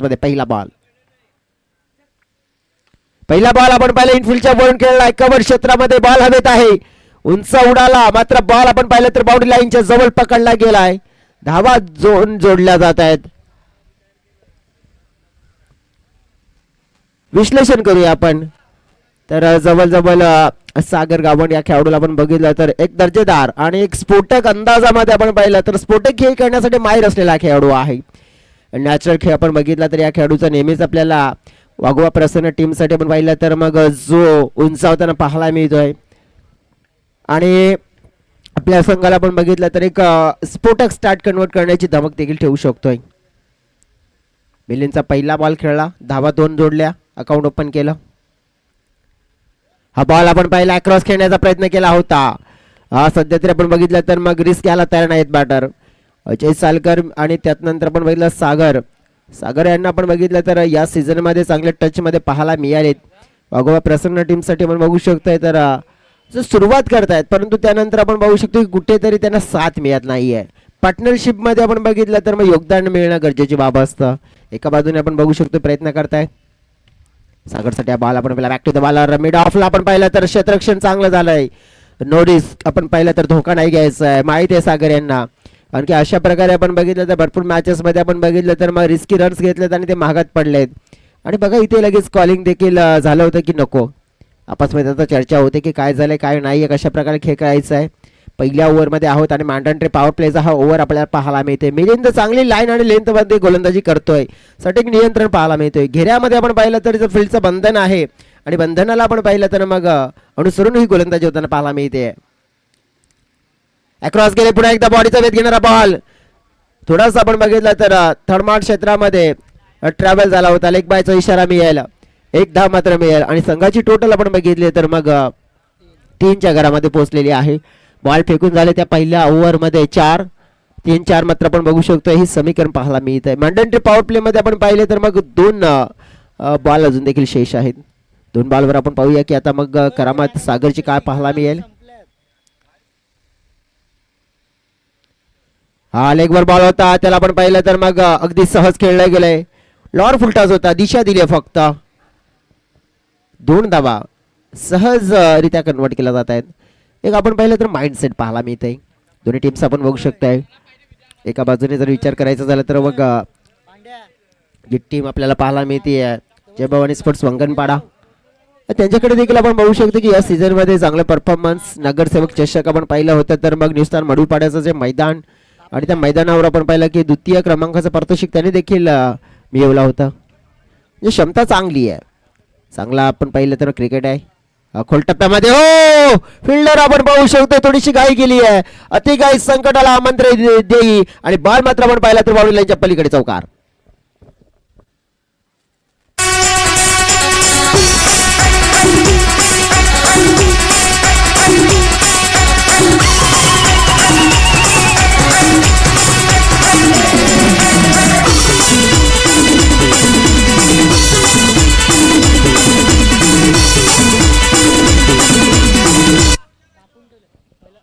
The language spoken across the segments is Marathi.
मध्ये पहिला बॉल आपण पाहिलं इनफिल्डच्या वरून खेळला कव्हर क्षेत्रामध्ये बॉल हवेत आहे उंच उडाला मात्र बॉल आपण पाहिलं तर बाउंड्री लाईनच्या जवळ पकडला गेलाय धावा जोडल्या जात आहेत विश्लेषण करूया आपण तर जवळ सागर गावंड या खेळाडूला आपण बघितलं तर एक दर्जेदार आणि एक स्फोटक अंदाजामध्ये आपण पाहिलं तर स्फोटक खेळ करण्यासाठी माहीर असलेला खेळाडू आहे नॅचरल खेळ आपण बघितला तर या खेळाडूचा नेहमीच आपल्याला वाघोबा प्रसन्न टीमसाठी आपण पाहिलं तर मग जो उंचावताना पाहायला मिळतोय आणि आपल्या संघाला आपण बघितलं तर एक स्फोटक स्टार्ट कन्वर्ट करण्याची धमक देखील ठेवू शकतोय मिलिंदचा पहिला बॉल खेळला धावा 2 जोडल्या अकाउंट ओपन केलं हा बॉल आपण पाहिला क्रॉस खेळण्याचा प्रयत्न केला होता सध्या तरी आपण बघितलं तर मग रिस्क घ्यायला तयार नाहीत बॅटर अजय सालकर आणि त्यानंतर आपण बघितलं सागर यांना आपण बघितलं तर या सीझन मध्ये चांगले टच मध्ये पाहायला मिळालेत वाघोबा प्रसन्न टीम साठी आपण बघू शकतोय तर जो सुरुवात करतायत परंतु त्यानंतर आपण बघू शकतो की कुठेतरी त्यांना साथ मिळत नाहीये पार्टनरशिप मध्ये आपण बघितलं तर मग योगदान मिळणं गरजेची बाब असतं एका बाजूने आपण बघू शकतो प्रयत्न करतायत सागरसाठी बॉल आपण पहिला back to the bowler mid ऑफला आपण पाहिलं तर क्षेत्ररक्षण चांगलं झालंय नोटीस आपण पाहिलं तर धोका नाही घ्यायचा आहे माहिती आहे सागर यांना कारण की अशा प्रकारे आपण बघितलं तर भरपूर मॅचेस मध्ये आपण बघितलं तर मग रिस्की रन्स घेतलेत आणि ते महागात पडलेत आणि बघा इथे लगेच कॉलिंग देखील झालं होतं की नको आपसमध्ये आता चर्चा होते की काय झालंय काय नाही कशा प्रकारे खेळ खेळायचा आहे पहिल्या ओव्हरमध्ये आहोत आणि मॅन्डेटरी पॉवर प्लेचा हा ओव्हर आपल्याला पाहायला मिळते मिलिंद चांगली लाईन आणि लेंथ मध्ये गोलंदाजी करतोय सटीक नियंत्रण पाहायला मिळतोय घेऱ्यामध्ये आपण पाहिलं तर फील्डचं बंधन आहे आणि बंधनाला आपण पाहिलं तर मग अनुसरून ही गोलंदाजी होताना पाहायला मिळते अक्रॉस गेले पुन्हा एकदा बॉडीचा वेध घेणारा बॉल थोडासा आपण बघितलं तर थर्ड मार्क क्षेत्रामध्ये ट्रॅव्हल झाला होता लेग बायचा इशारा मिळेल एक धाव मात्र मिळेल आणि संघाची टोटल आपण बघितली तर मग 3च्या घरामध्ये पोहोचलेली आहे बॉल फेकून झाले त्या पहिल्या ओव्हरमध्ये 4 मात्र आपण बघू शकतो ही समीकरण पाहायला मिळत आहे मॅन्डेटरी पॉवर प्ले मध्ये आपण पाहिले तर मग 2 बॉल अजून देखील शेष आहेत 2 बॉलवर आपण पाहूया की आता मग करामत सागरची काय पाहायला मिळेल हा लेगवर बॉल होता त्याला आपण पाहिलं तर मग अगदी सहज खेळलं गेलंय लॉर फुलटाच होता दिशा दिली फक्त 2 धावा सहज रित्या कन्वर्ट केला जात आहेत एक आपण पाहिलं तर माइंडसेट पाहायला मिळतंय दोन्ही टीम्स आपण बघू शकताय एका बाजूने जर विचार करायचा झाला तर मग जी टीम आपल्याला पाहायला मिळते जय भवानी स्पोर्ट्स वंगणपाडा त्यांच्याकडे देखील आपण बघू शकतो की या सीझन मध्ये चांगला परफॉर्मन्स नगरसेवक चषक आपण पाहिलं होतं तर मग न्यूस्टार मडूपाड्याचं जे मैदान आणि त्या मैदानावर आपण पाहिलं की द्वितीय क्रमांकाचं पारितोषिक त्यांनी देखील मिळवला होता म्हणजे क्षमता चांगली आहे चांगला आपण पाहिलं तर क्रिकेट आहे खोल टप्प्यामध्ये हो फिल्डर आपण पाहू शकतो थोडीशी घाई केली आहे अति घाई संकटाला आमंत्रण देई आणि बॉल मात्र आपण पाहिला तर बाउंड्री लाईनच्या पलीकडे चौकार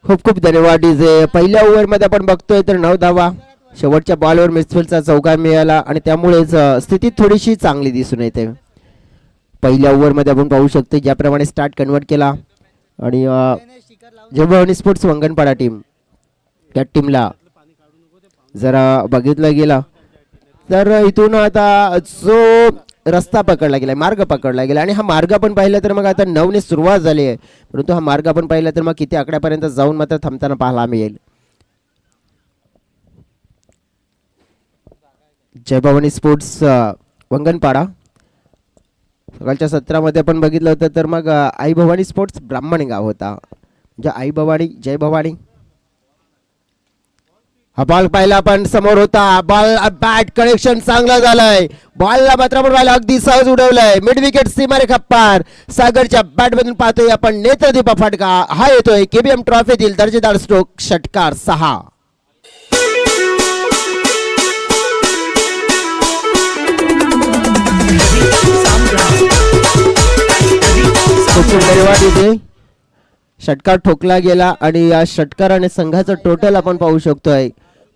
खूप खूप धन्यवाद डीजे पहिल्या ओव्हर मध्ये आपण बघतोय तर 9 धावा शेवटच्या बॉलवर मिसफिल्डचा चौकार मिळाला आणि त्यामुळेच स्थिती थोडीशी चांगली दिसून येते पहिल्या ओव्हर मध्ये आपण पाहू शकतो ज्याप्रमाणे स्टार्ट कन्वर्ट केला आणि जय भवानी स्पोर्ट्स वंगणपाडा टीम त्या टीमला जरा बघितलं गेला तर इथून आता जो रस्ता पकडला गेला मार्ग पकडला गेला आणि हा मार्ग आपण पाहिला तर मग आता 9 ने सुरुवात झाली आहे परंतु हा मार्ग आपण पाहिला तर मग किती आकड्यापर्यंत जाऊन मात्र थांबताना पाहायला मिळेल जय भवानी स्पोर्ट्स वंगणपाडा सकाळच्या सत्रामध्ये आपण बघितलं होतं तर मग आई भवानी स्पोर्ट्स ब्राह्मणी गाव होता म्हणजे आई भवानी जय भवानी हा बॉल पाहिला आपण समोर होता बॉल बॅट कनेक्शन चांगला झालाय बॉलला मात्र आपण पाहिला अगदी सहज उडवलाय मिड विकेट सीमारेखा पार सागरच्या बॅट मधून पाहतोय आपण नेत्रदीपा फाटका हा येतोय केबीएम ट्रॉफीतील दर्जेदार स्ट्रोक षटकार 6 षटकार ठोकला गेला आणि या षटकाराने संघाचं टोटल आपण पाहू शकतोय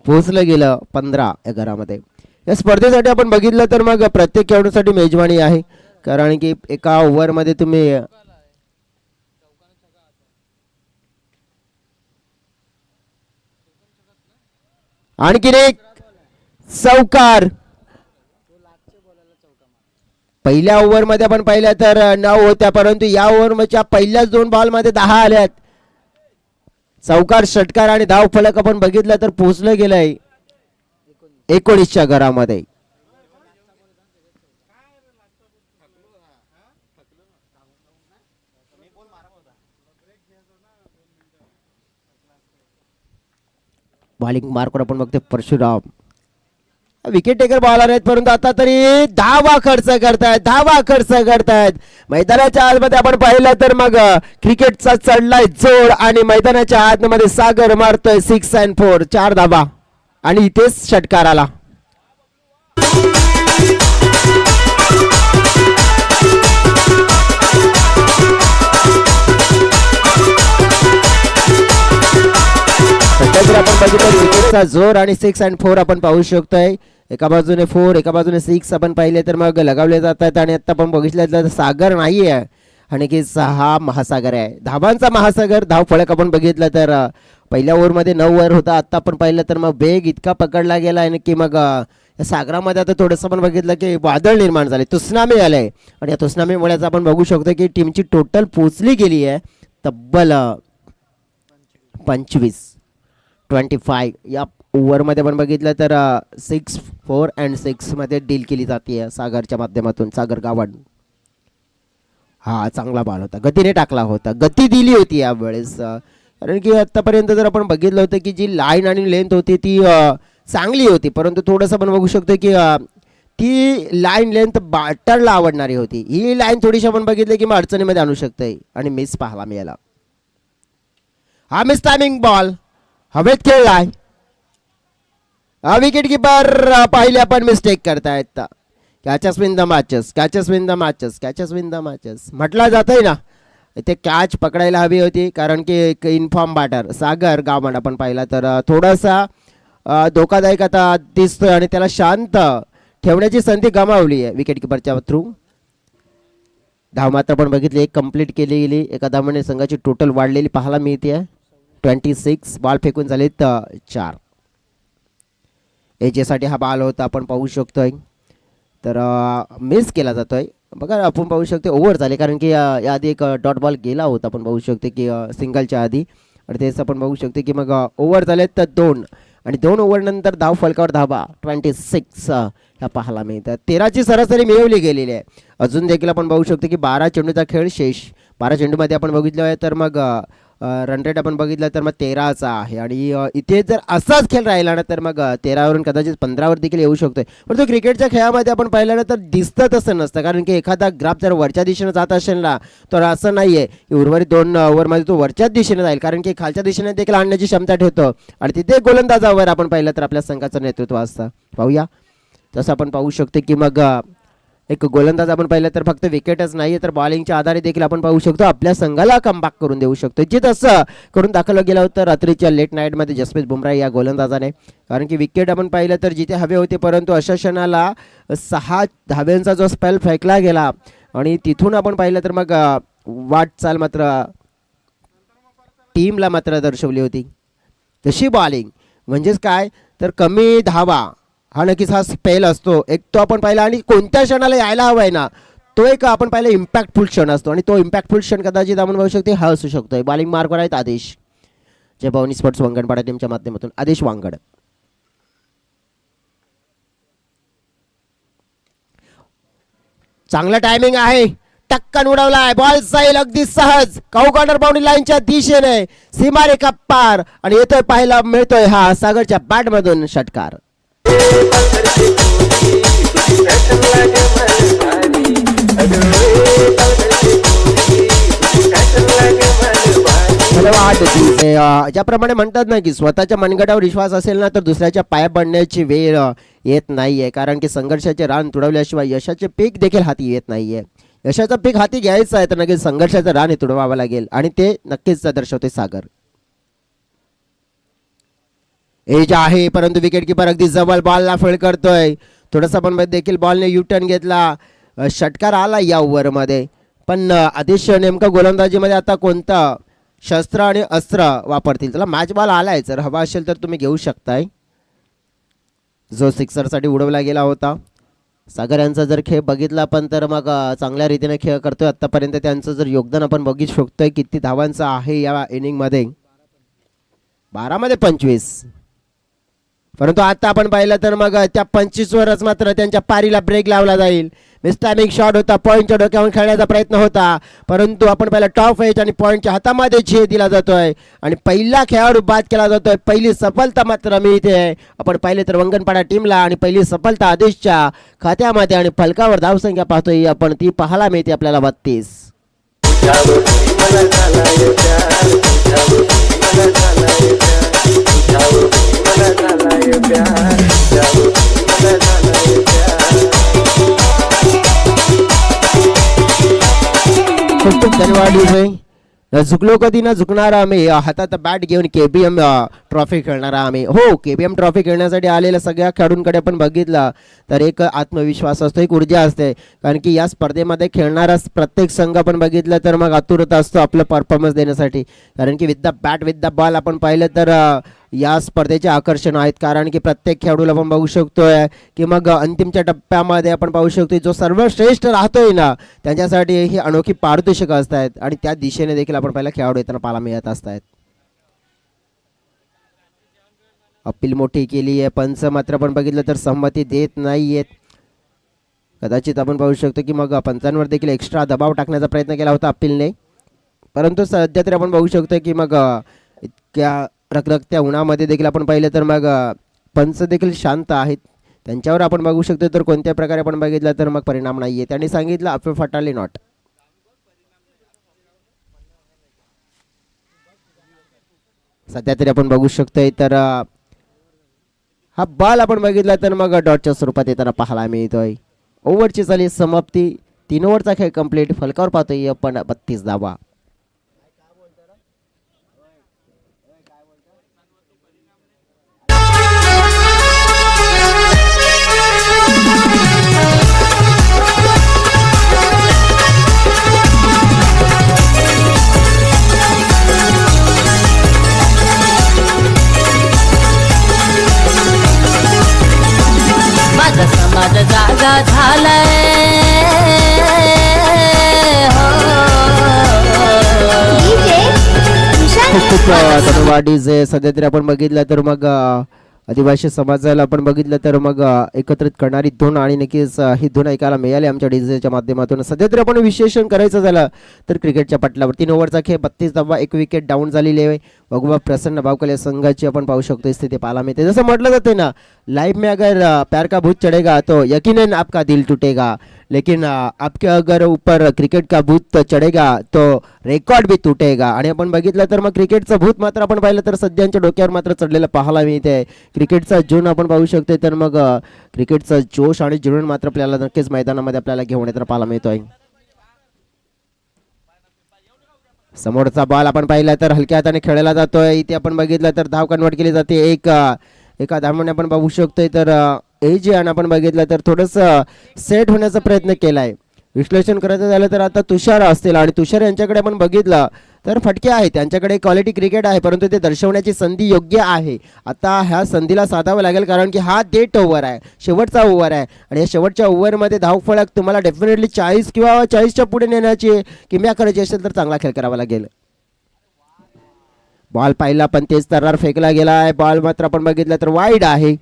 पोहोचलं गेलं 15 मध्ये या स्पर्धेसाठी आपण बघितलं तर मग प्रत्येक खेळाडूसाठी मेजवानी आहे, कारण की एका ओव्हरमध्ये तुम्ही आणखीन एक चौकार. पहिल्या ओव्हरमध्ये आपण पाहिलं तर 9 होत्या, परंतु या ओव्हरच्या पहिल्याच 2 बॉलमध्ये 10 आल्यात. चौकार, षटकार आणि धाव फलक आपण बघितलं तर पोहोचलं गेलंय 19च्या घरामध्ये. बॉलिंग मार्कवर आपण बघतोय परशुराम. विकेट टेकर बॉलर आहेत, परंतु आता तरी धावा खर्च करतायत. मैदानाच्या आतमध्ये आपण पाहिलं तर मग क्रिकेटचा चढलाय जोड आणि मैदानाच्या आतमध्ये सागर मारतोय 6 and 4, 4 धावा आणि इथेच षटकार आला. आपण बघितलं क्रिकेटचा जोर आणि 6 and 4 आपण पाहू शकतोय. एका बाजूने 4 एका बाजूने 6 आपण पाहिले तर मग लगावले जातात. आणि आता आपण बघितलं तर सागर नाहीये आणि की 6 महासागर आहे, धावांचा महासागर. धाव फळक आपण बघितलं तर पहिल्या ओव्हरमध्ये 9 ओव्हर होता, आता आपण पाहिलं तर मग वेग इतका पकडला गेला आणि की मग या सागरामध्ये आता थोडंसं आपण बघितलं की वादळ निर्माण झाले, तुसनामी आलंय. आणि या तुसनामीमुळेच आपण बघू शकतो की टीमची टोटल पोचली गेली आहे तब्बल 25 या ओव्हरमध्ये आपण बघितलं तर 6, 4 and 6 मध्ये डील केली जाते सागरच्या माध्यमातून. सागर गावड हा चांगला बॉल होता, गतीने टाकला होता, गती दिली होती यावेळेस. कारण की आतापर्यंत जर आपण बघितलं होतं की जी लाईन आणि लेंथ होती ती चांगली होती, परंतु थोडंसं आपण बघू शकतो की ती लाईन लेंथ बॅटरला आवडणारी होती. ही लाईन थोडीशी आपण बघितली की मग अडचणीमध्ये आणू शकते आणि मिस पाहायला मिळाला. हा मिस टायमिंग बॉल हवेत खेळलाय. विकेट किपर पाहिले आपण मिस्टेक करतायत. कॅचेस विन द मॅचेस म्हटलं जातंय ना, इथे कॅच पकडायला हवी होती, कारण की एक इन्फॉर्म बॅटर सागर गावंड आपण पाहिला तर थोडासा धोकादायक आता दिसतोय आणि त्याला शांत ठेवण्याची संधी गमावली आहे विकेट किपरच्या थ्रू. धाव मात्र आपण बघितली, एक कंप्लीट केली गेली. एका धावाने संघाची टोटल वाढलेली पाहायला मिळते 26. बॉल फेकून झालेत 4. याच्यासाठी हा बॉल होता आपण पाहू शकतोय तर मिस केला जातोय. बघा आपण पाहू शकतो ओव्हर झाले, कारण की याआधी एक डॉट बॉल गेला होता आपण पाहू शकतो की सिंगलच्या आधी. आणि तेच आपण बघू शकतो की मग ओव्हर झालेत तर 2 आणि 2 ओव्हर नंतर धाव फलकावर धावा 26 ह्या पाहायला मिळतात. 13ची सरासरी मिळवली गेलेली आहे. अजून देखील आपण बघू शकतो की 12 चेंडूचा खेळ शेष. 12 चेंडूमध्ये आपण बघितलं आहे तर मग रन रेट आपण बघितलं तर मग 13चा आहे. आणि इथे जर असाच खेळ राहिला ना तर मग 13वरून कदाचित 15वर देखील येऊ शकतोय. परंतु क्रिकेटच्या खेळामध्ये आपण पाहिलं ना तर दिसतं तसं नसतं, कारण की एखादा ग्राफ जर वरच्या दिशेने जात असेल ना तर असं नाही आहे की उर्वरित 2 ओव्हरमध्ये तो वरच्याच दिशेने जाईल, कारण की खालच्या दिशेने देखील आणण्याची क्षमता ठेवतो. आणि तिथे गोलंदाजावर आपण पाहिलं तर आपल्या संघाचं नेतृत्व असतं. पाहूया तसं आपण पाहू शकतो की मग एक गोलंदाज आपण पाहिलं तर फक्त विकेटच नाही तर बॉलिंगच्या आधारे देखील आपण पाहू शकतो आपल्या संघाला कमबॅक करून देऊ शकतो, जे तसं करून दाखवलं गेलं होतं रात्रीच्या लेट नाईटमध्ये जसप्रीत बुमराह या गोलंदाजाने. कारण की विकेट आपण पाहिलं तर जिथे हवे होते, परंतु अशा क्षणाला 6 धाव्यांचा जो स्पेल फेकला गेला आणि तिथून आपण पाहिलं तर मग वाटचाल मात्र टीमला मात्र दर्शवली होती. तशी बॉलिंग म्हणजेच काय तर कमी धावा हा नक्कीच हा स्पेल असतो एक, तो आपण पाहिला. आणि कोणत्या क्षणाला यायला हवा आहे ना तो एक आपण पाहिला इम्पॅक्टफुल क्षण असतो आणि तो इम्पॅक्टफुल क्षण कदाचित आपण बघू शकतो हा असू शकतो. बॉलिंग मार्कवर आहेत आदेश, जे भवानी स्पोर्ट्स वंगणपाडा टीमच्या माध्यमातून आदेश वांगड. चांगला टायमिंग आहे, टक्कन उडवलाय, बॉल जाईल अगदी सहज कॉर्नर बाउंड्री लाईनच्या दिशेने सीमारेखा पार आणि येतोय पाहायला मिळतोय हा सागरच्या बॅट मधून षटकार. ज्याप्रमाणे म्हणतात ना की स्वतःच्या मनगटावर विश्वास असेल ना तर दुसऱ्याच्या पाया पडण्याची वेळ येत नाहीये, कारण की संघर्षाचे रान तुडवल्याशिवाय यशाचे पीक देखील हाती येत नाहीये. यशाचं पीक हाती घ्यायचं आहे तर नक्कीच संघर्षाचं रान हे तुडवावं लागेल आणि ते नक्कीच दर्शवते सागर. एज आहे परंतु विकेट किपर अगदी जवळ बॉलला फळ करतोय. थोडासा पण देखील बॉलने युटर्न घेतला. षटकार आला या ओव्हरमध्ये. पण आदेश नेमका गोलंदाजीमध्ये आता कोणता शस्त्र आणि अस्त्र वापरतील. त्याला मॅच बॉल आलाय, जर हवा असेल तर तुम्ही घेऊ शकताय, जो सिक्सरसाठी उडवला गेला होता. सागर यांचा जर खेळ बघितला पण तर मग चांगल्या रीतीने खेळ करतोय आतापर्यंत. त्यांचं जर योगदान आपण बघू शकतोय किती धावांचं आहे या इनिंगमध्ये, 12 मध्ये 25. परंतु आता आपण पाहिलं तर मग त्या 25 वरच मात्र त्यांच्या पारीला ब्रेक लावला जाईल. मिस्टॅमिक शॉट होता, पॉईंटच्या डोक्यावर खेळण्याचा प्रयत्न होता, परंतु आपण पाहिलं टॉप एज आणि पॉईंटच्या हातामध्ये झेल दिला जातोय आणि पहिला खेळाडू बाद केला जातोय. पहिली सफलता मात्र मिळते. आपण पाहिले तर वंगणपाडा टीमला आणि पहिली सफलता आदेशच्या खात्यामध्ये आणि फलकावर धावसंख्या पाहतोय आपण, ती पाहायला मिळते आपल्याला 32. खूप धन्यवाद. न झुकलो कधी न झुकणार आम्ही, हातात बॅट घेऊन केबीएम ट्रॉफी खेळणारा आम्ही. हो, केबीएम ट्रॉफी खेळण्यासाठी आलेल्या सगळ्या खेळाडूंकडे आपण बघितलं तर एक आत्मविश्वास असतो, एक ऊर्जा असते. कारण की या स्पर्धेमध्ये खेळणारा प्रत्येक संघ आपण बघितलं तर मग आतुरता असतो आपलं परफॉर्मन्स देण्यासाठी. कारण की with the bat with the ball आपण पाहिलं तर या स्पर्धेचे आकर्षण आहेत. कारण की प्रत्येक खेळाडूला आपण बघू शकतोय की मग अंतिमच्या टप्प्यामध्ये आपण पाहू शकतोय जो सर्वश्रेष्ठ राहतोय ना त्यांच्यासाठी ही अनोखी पारितोषिकं असतात आणि त्या दिशेने देखील आपण पहिला खेळाडू येताना पाहायला मिळत असतात. अपील मोठी केली आहे, पंच मात्र आपण बघितलं तर संमती देत नाहीयेत. कदाचित आपण पाहू शकतो की मग पंचांवर देखील एक्स्ट्रा दबाव टाकण्याचा प्रयत्न केला होता अपीलने, परंतु सध्या तरी आपण बघू शकतो की मग इतक्या रखरखत्या उन्हामध्ये देखील आपण पाहिलं तर मग पंच देखील शांत आहेत. त्यांच्यावर आपण बघू शकतो तर कोणत्या प्रकारे आपण बघितलं तर मग परिणाम नाहीये. त्यांनी सांगितलं अपील फटाली नॉट. सध्या तरी आपण बघू शकतोय तर हा बॉल आपण बघितला तर मग डॉटच्या स्वरूपात येताना पाहायला मिळतोय. ओव्हरची झाली समाप्ती, 3 ओव्हरचा खेळ कंप्लीट. फलकावर पाहतोय आपण 32 धावा. समाज जागा झालाय खूप धन्यवाद. सध्या तरी आपण बघितलं तर मग आदिवासी समाजाला आपण बघितलं तर मग एकत्रित करणारी धून आणि नक्कीच ही धून ऐकायला मिळाली आमच्या डीजेच्या माध्यमातून. सध्या तरी आपण विश्लेषण करायचं झालं तर क्रिकेटच्या पटलावर 3 ओव्हरचा खेळ 32 धावा, 1 विकेट डाऊन झालेली आहे. भगवा प्रसन्न भावकले संघाची आपण पाहू शकतो स्थिती पाहायला मिळते. जसं म्हटलं जाते ना, लाइफ में अगर प्यार का भूत चढ़ेगा तो यकीनन आपका दिल टूटेगा, लेकिन आपके अगर ऊपर क्रिकेट का भूत चढेगा तो रेकॉर्ड भी टूटेगा. आणि आपण बघितलं तर मग क्रिकेटचं भूत मात्र आपण पाहिलं तर सध्यांच्या डोक्यावर मात्र चढलेलं पाहायला मिळते. क्रिकेटचा जुनून आपण पाहू शकतो तर मग क्रिकेटचा जोश आणि जुनून मात्र आपल्याला नक्कीच मैदानामध्ये आपल्याला घेऊन येताना पाहायला मिळतोय. समोरचा बॉल आपण पाहिला तर हलक्या हाताने खेळला जातोय. इथे आपण बघितलं तर धाव कन्वर्ट केली जाते. एका धावने आपण बघू शकतोय तर एज आणि आपण बघितलं तर थोडंसं सेट होण्याचा प्रयत्न केलाय. विश्लेषण करायचं झालं तर आता तुषार असतील आणि तुषार यांच्याकडे आपण बघितलं तर फटके आहे, त्यांच्याकडे क्वालिटी क्रिकेट आहे, परंतु ते दर्शवण्याची संधी योग्य आहे. आता ह्या संधीला साधावं लागेल कारण की हा डेट ओव्हर आहे, शेवटचा ओव्हर आहे आणि या शेवटच्या ओव्हरमध्ये धावफलक तुम्हाला डेफिनेटली 40 किंवा 40च्या पुढे नेण्याची किमया करायची असेल तर चांगला खेळ करावा लागेल. बॉल पाहिला पण तेच तर्रार फेकला गेला आहे. बॉल मात्र आपण बघितलं तर वाईड आहे.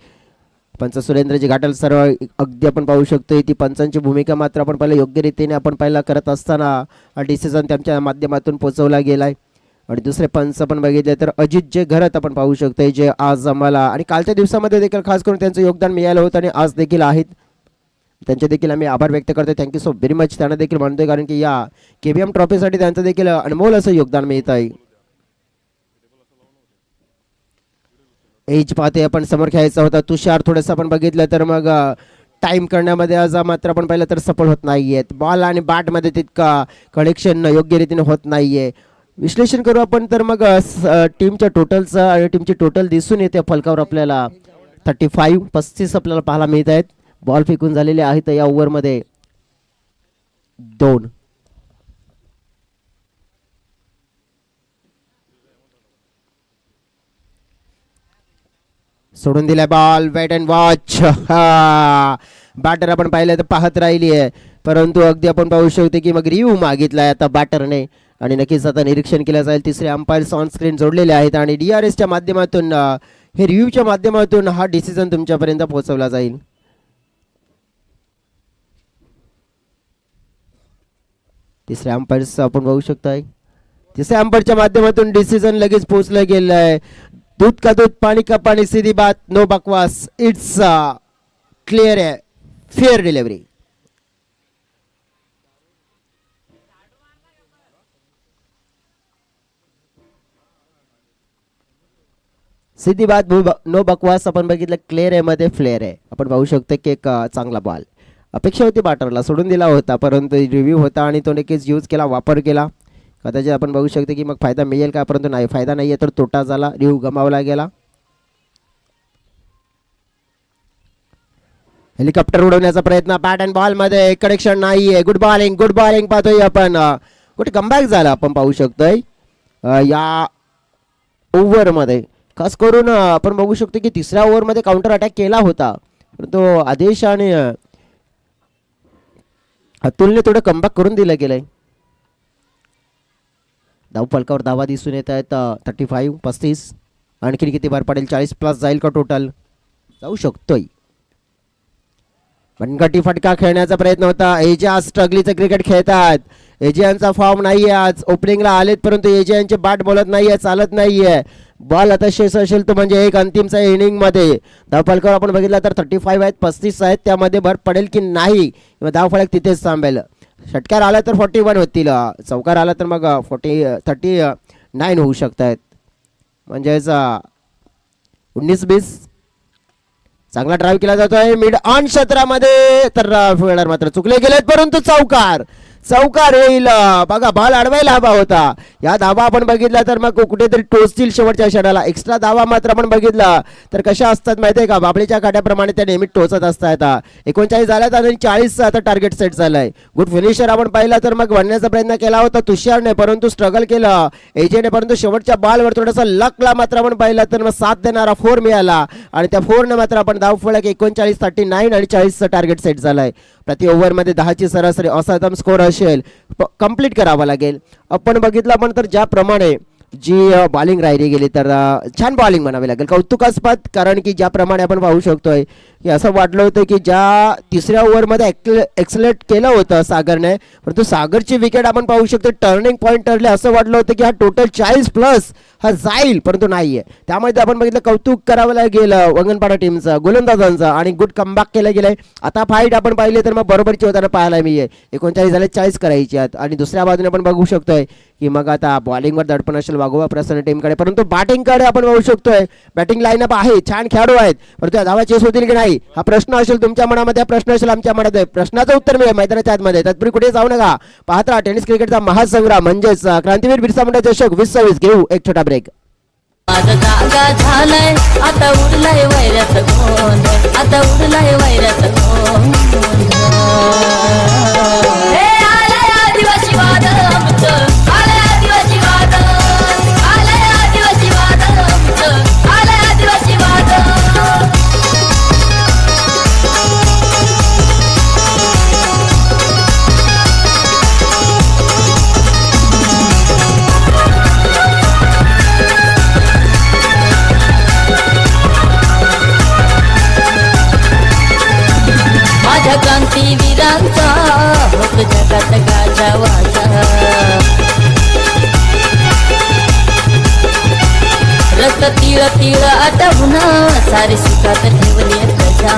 पंच सुरेंद्रजी घाटल सर्व अगदी आपण पाहू शकतो ती पंचांची भूमिका मात्र आपण पहिला योग्य रीतीने आपण पहिला करत असताना हा डिसिजन त्यांच्या माध्यमातून पोहोचवला गेलाय. आणि दुसरे पंच पण बघितले तर अजित जे घरात आपण पाहू शकतो जे आज आम्हाला आणि कालच्या दिवसामध्ये देखील खास करून त्यांचं योगदान मिळालं होतं आणि आज देखील आहेत. त्यांचे देखील आम्ही आभार व्यक्त करतो. थँक्यू सो व्हेरी मच त्यांना देखील म्हणतोय कारण की या केबीएम ट्रॉफीसाठी त्यांचं देखील अनमोल असं योगदान मिळत आहे. एज पाहते आपण समोर खेळायचा होता तुषार. थोडंसं आपण बघितलं तर मग टाइम करण्यामध्ये आज मात्र आपण पाहिलं तर सफल होत नाहीयेत. बॉल आणि बॅटमध्ये तितका कनेक्शन योग्य रीतीने होत नाहीये. विश्लेषण करू आपण तर मग टीमच्या टोटलचं आणि टीमची टोटल दिसून येते फलकावर आपल्याला 35 आपल्याला पाहायला मिळत आहेत. बॉल फेकून झालेले आहेत या ओव्हरमध्ये 2. सोडून दिलाय ball. Wait and watch. Batter आपण पाहिलं तर पाहत राहिली आहे, परंतु अगदी आपण पाहू शकतो की मग रिव्ह्यू मागितलाय आता बॅटरने आणि नक्कीच आता निरीक्षण केलं जाईल. तिसरे अंपायर ऑन स्क्रीन जोडलेले आहेत आणि DRSच्या माध्यमातून हे रिव्ह्यूच्या माध्यमातून हा डिसिजन तुमच्यापर्यंत पोहोचवला जाईल. तिसऱ्या अंपायर्स आपण बघू शकताय. तिसऱ्या अंपायरच्या माध्यमातून डिसिजन लगेच पोहोचलं गेलं आहे. दूध का दूध पाणी का पाणी, सीधी बात, नो बकवास. इट्स क्लियर आहे, फेअर डिलिव्हरी. सीधी बात नो बकवास आपण बघितलं. क्लिअर आहे मध्ये फ्लेअर आहे. आपण पाहू शकतो की एक चांगला बॉल अपेक्षा होती, बॅटरला सोडून दिला होता, परंतु रिव्ह्यू होता आणि तो नक्कीच यूज केला, वापर केला. कदाचित आपण बघू शकतो की मग फायदा मिळेल का, परंतु नाही, फायदा नाही आहे तर तोटा झाला, रिव्ह्यू गमावला गेला. हेलिकॉप्टर उडवण्याचा प्रयत्न, बॅट अँड बॉल मध्ये कनेक्शन नाहीये. गुड बॉलिंग पाहतोय आपण. कुठे कमबॅक झाला आपण पाहू शकतोय या ओव्हरमध्ये. खास करून आपण बघू शकतो की तिसऱ्या ओव्हरमध्ये काउंटर अटॅक केला होता, परंतु आदेश आणि अतुलने थोडं कमबॅक करून दिलं गेलंय. धाव फलकावर धावा दिसून येत आहेत 35. आणखी किती बार पडेल? 40+ जाईल का टोटल? जाऊ शकतोय. मनगटी फटका खेळण्याचा प्रयत्न होता. एजे स्ट्रगलीचं क्रिकेट खेळतात. एजे यांचा फॉर्म नाहीये आज. ओपनिंगला आलेत परंतु एजे यांचे बॅट बोलत नाहीये, चालत नाहीये. बॉल आता शेष असेल तो म्हणजे एक अंतिमचा इनिंग मध्ये. धावफलकावर आपण बघितलं तर 35 आहेत, 35 आहेत, त्यामध्ये भर पडेल की नाही किंवा धावफलक तिथेच थांबेल. षटकार आला तर 41 होतील, चौकार आला तर मग 39 होऊ शकत आहेत. म्हणजेच 19-20. चांगला ड्राईव्ह केला जातोय मिड ऑन क्षेत्रामध्ये, तर फिल्डर मात्र चुकले गेलेत, परंतु चौकार येईल. बघा बॉल अडवायला हवा होता. या धावा आपण बघितला तर मग कुठेतरी टोचतील शेवटच्या षणाला. एक्स्ट्रा धावा मात्र आपण बघितला तर कशा असतात माहिती आहे का, बाबळीच्या काट्याप्रमाणे त्या नेहमी टोचत असतात. 39 झाल्यात आणि 40 आता टार्गेट सेट झालाय. गुड फिनिशर आपण पाहिला तर मग वळण्याचा प्रयत्न केला होता तुषारने, परंतु स्ट्रगल केलं एजेने, परंतु शेवटच्या बॉलवर थोडासा लकला मात्र आपण पाहिला तर मग 7 देणारा 4 मिळाला आणि त्या 4 ने मात्र आपण धावफलक 39, 39 आणि 40चं टार्गेट सेट झालाय. प्रति ओव्हरमध्ये 10ची सरासरी असातम स्कोर असेल, कंप्लीट करावा लागेल. आपण बघितलं आपण तर ज्याप्रमाणे जी बॉलिंग राहिली गेली तर छान बॉलिंग म्हणावी लागेल, कौतुकास्पद. कारण की ज्याप्रमाणे आपण पाहू शकतोय की असं वाटलं होतं की ज्या तिसऱ्या ओव्हरमध्ये एक्सलेट केलं होतं सागरने, परंतु सागरची विकेट आपण पाहू शकतो टर्निंग पॉईंट ठरले. असं वाटलं होतं की हा टोटल 40+ हा जाईल, परंतु नाहीये. त्यामुळे आपण बघितलं कौतुक करावं लागेल वंगणपाडा टीमचं, गोलंदाजांचं, आणि गुड कमबॅक केलं गेलंय. आता फाईट आपण पाहिले तर मग बरोबरची होताना पाहायला मिळेल. 39 झाले, 40 करायची आहेत. आणि दुसऱ्या बाजूने आपण बघू शकतोय की मग आता बॉलिंगवर दडपण असेल वाघोबा प्रसन्न टीमकडे, परंतु बॅटिंगकडे आपण बघू शकतोय बॅटिंग लाईनअप आहे, छान खेळाडू आहेत, परंतु धावा चेस होतील की नाही हा प्रश्न असेल तुमच्या मनामध्ये, प्रश्न असेल आमच्या मनात. प्रश्नाचं उत्तर मिळेल मैदानाच्या आतमध्ये. तत्पूर्वी कुठे जाऊ नका, पाहत राहा टेनिस क्रिकेटचा महासंग्राम म्हणजेच क्रांतीवीर बिरसा मुंडा चषक 2026. घेऊ एक छोटा ब्रेक. माझा जागा झालाय आता उडलाय वैऱ्याचा गोंध, आता उडलाय वैऱ्याचा गोंध. हे आलंय आदिवासी वादळ आमचं, आलंय आदिवासी वादळ, आलंय आदिवासी वादळ आमचं, आलंय आदिवासी वादळ. माझ्या क्रांतीवीरांचा होत जगात गाजावाजा, रक्त तीळ तीळ आटवून सारी सुखात ठेवली प्रजा.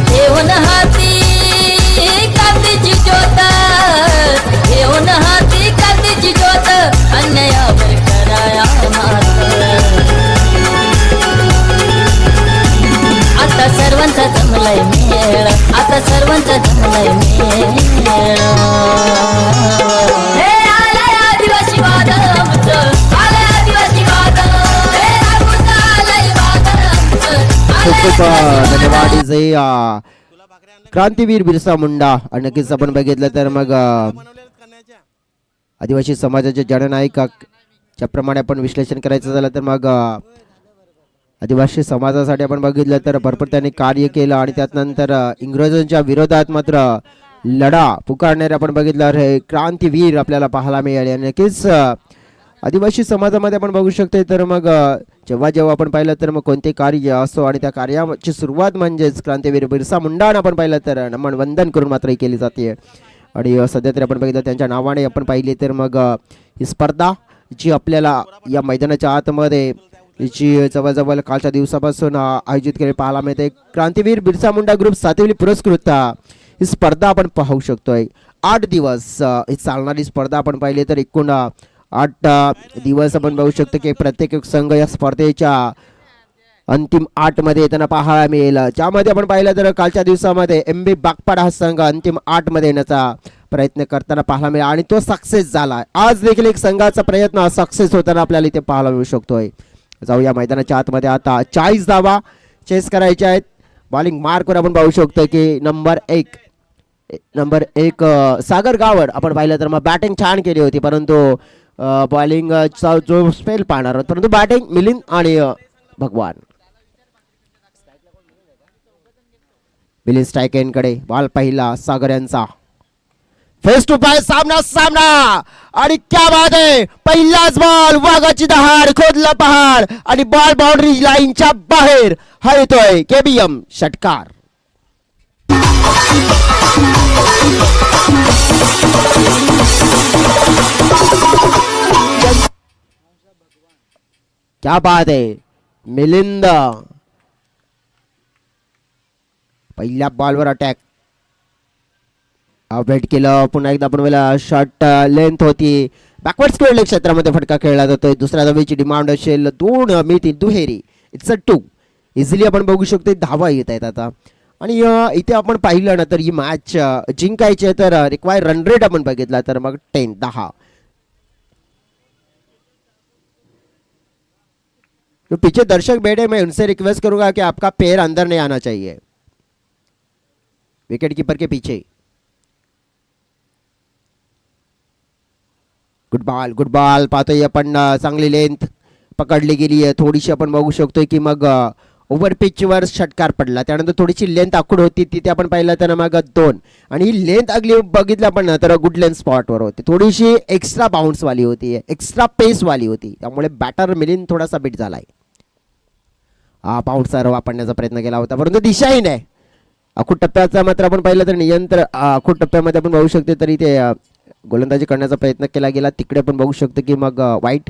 घेऊन हाती कांतीची ज्योत, घेऊन हाती कांतीची ज्योत, अन्यायावर कराया मात. आता सर्व सर्वांचा जमलाय मेळ, आता सर्वांचा जमलाय मेळ. हे आलंय आदिवासी वादळ आमचं, आलंय आदिवासी वादळ, हे रागुंड आलंय वादळ आमचं, खूप आलंय खूप आदिवासी धन्यवाद वादळ. जय क्रांतीवीर बिरसा मुंडा. आणि नक्कीच आपण बघितलं तर मग आदिवासी समाजाचे जननायकाच्या प्रमाणे आपण विश्लेषण करायचं झालं तर मग आदिवासी समाजासाठी आपण बघितलं तर भरपूर त्यांनी कार्य केलं आणि त्यानंतर इंग्रजांच्या विरोधात मात्र लढा पुकारणारे आपण बघितलं हे क्रांतीवीर आपल्याला पाहायला मिळाले. आणि नक्कीच आदिवासी समाजामध्ये आपण बघू शकतो तर मग जेव्हा जेव्हा आपण पाहिलं तर मग कोणते कार्य असो आणि त्या कार्याची सुरुवात म्हणजेच क्रांतीवीर बिरसा मुंडानं आपण पाहिलं तर नमन वंदन करून मात्र ही केली जाते. आणि सध्या तरी आपण बघितलं त्यांच्या नावाने आपण पाहिली तर मग ही स्पर्धा जी आपल्याला या मैदानाच्या आतमध्ये जी जवळजवळ कालच्या दिवसापासून आयोजित केली पाहायला मिळते. क्रांतीवीर बिरसा मुंडा ग्रुप सातवली पुरस्कृत ही स्पर्धा आपण पाहू शकतोय. 8 दिवस ही चालणारी स्पर्धा आपण पाहिली तर एकूण 8 दिवस आपण बघू शकतो की प्रत्येक संघ या स्पर्धेच्या अंतिम 8 मध्ये येताना पाहायला मिळेल. ज्यामध्ये आपण पाहिलं तर कालच्या दिवसामध्ये MB बागपाडा हा संघ अंतिम 8 मध्ये येण्याचा प्रयत्न करताना पाहायला मिळाला आणि तो सक्सेस झाला. आज देखील एक संघाचा प्रयत्न सक्सेस होताना आपल्याला इथे पाहायला मिळू शकतोय. जाऊया मैदानाच्या आतमध्ये. आता 40 धावा चेस करायच्या आहेत. बॉलिंग मार्कवर आपण पाहू शकतो की नंबर एक सागर गावड आपण पाहिलं तर मग बॅटिंग छान केली होती परंतु बॉलिंगचा जो स्पेल पाहणार परंतु बॅटिंग मिलिंद आणि भगवान. मिलिंद स्ट्राईक एंडकडे बॉल पहिला सागर यांचा फेस टू फेस सामना आणि क्या बात आहे. पहिलाच बॉल वाघाची दहाड खोदला पहाड आणि बॉल बाउंड्री लाईनच्या बाहेर हा येतोय KBM षटकार. क्या बात आहे. मिलिंद पहिल्या बॉलवर अटॅक वेट केलं. पुन्हा एकदा आपण वेळेला शॉट लेंथ होती बॅकवर्ड स्क्वेअर क्षेत्रामध्ये फटका खेळला जातोय. दुसऱ्या धावेची डिमांड असेल 2 मिळतील दुहेरी. इट्स अ 2 इझिली आपण बघू शकतो धावा येत आहेत आता. आणि इथे आपण पाहिलं ना तर ही मॅच जिंकायची आहे तर रिक्वायर रन रेट आपण बघितला तर मग 10. तो पीछे दर्शक बैठे मैं उनसे रिक्वेस्ट करूंगा कि आपका पैर अंदर नहीं आना चाहिए विकेट कीपर के पीछे. गुड बॉल पाहतोय आपण. चांगली लेंथ पकडली गेली आहे. थोडीशी आपण बघू शकतोय की मग ओव्हर पिचवर षटकार पडला. त्यानंतर थोडीशी लेंथ आखूड होती तिथे आपण पाहिलं तर मग 2 आणि ही लेंथ अगली बघितलं आपण तर गुड लेंथ स्पॉटवर होती. थोडीशी एक्स्ट्रा बाउन्स वाली होती एक्स्ट्रा पेस वाली होती त्यामुळे बॅटर मिलिंद थोडासा बीट झालाय. बाउन्सर वापरण्याचा प्रयत्न केला होता परंतु दिशाही नाही. आखूड टप्प्याचा मात्र आपण पाहिलं तर नियंत्रण आखूड टप्प्यामध्ये आपण बघू शकतो तरी ते गोलंदाजी करण्याचा प्रयत्न केला गेला. तिकडे आपण बघू शकतो की मग वाईट.